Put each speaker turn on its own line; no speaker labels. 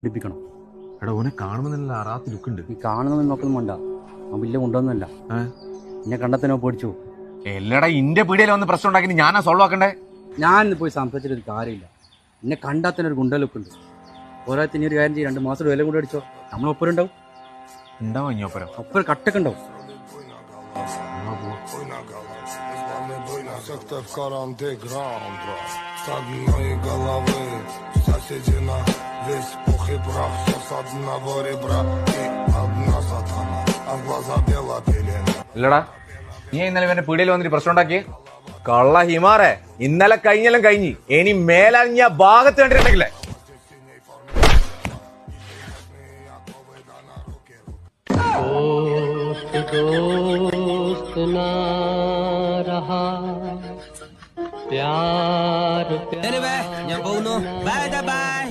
പിടിപ്പിക്കണം.
എടാ ഓനെ കാണുമെന്നല്ല അറാത്ത് ലുക്കുണ്ട്.
ഈ കാണുന്നവൻ നോക്കൊന്നും വേണ്ട, അവൻ വലിയ കൊണ്ടൊന്നുമല്ല. എന്നെ കണ്ടെത്തനോ പേടിച്ചു.
എല്ലാടാ ഇന്റെ പീടിയയിൽ വന്ന് പ്രശ്നം ഉണ്ടാക്കി ഞാനാ സോൾവ് ആക്കണ്ടേ?
ഞാൻ പോയി സംസാരിച്ചിട്ടൊരു കാര്യമില്ല. എന്നെ കണ്ടാത്തനൊരു ഗുണ്ട ലുക്കുണ്ട്. ഓരോത്തിന് ഒരു കാര്യം ചെയ്യും, 2 മാസം വില കൂടെ അടിച്ചോ, നമ്മളൊപ്പരം ഉണ്ടാവും.
ഉണ്ടാവും ഇനിയൊപ്പരം
ഒപ്പരം കട്ടൊക്കെ ഉണ്ടാവും.
ഇല്ലടാ നീ ഇന്നലെ ഇവന്റെ പീടിയയിൽ വന്നിട്ട് പ്രശ്നം ഉണ്ടാക്കി കള്ള ഹിമാറെ. ഇന്നലെ കഴിഞ്ഞെല്ലാം കഴിഞ്ഞ് ഇനി മേലറിഞ്ഞ ഭാഗത്ത് കണ്ടിട്ടുണ്ടെങ്കിലേ
दोस्त ना रहा प्यार
ഞാൻ പോകുന്നു. Bye bye.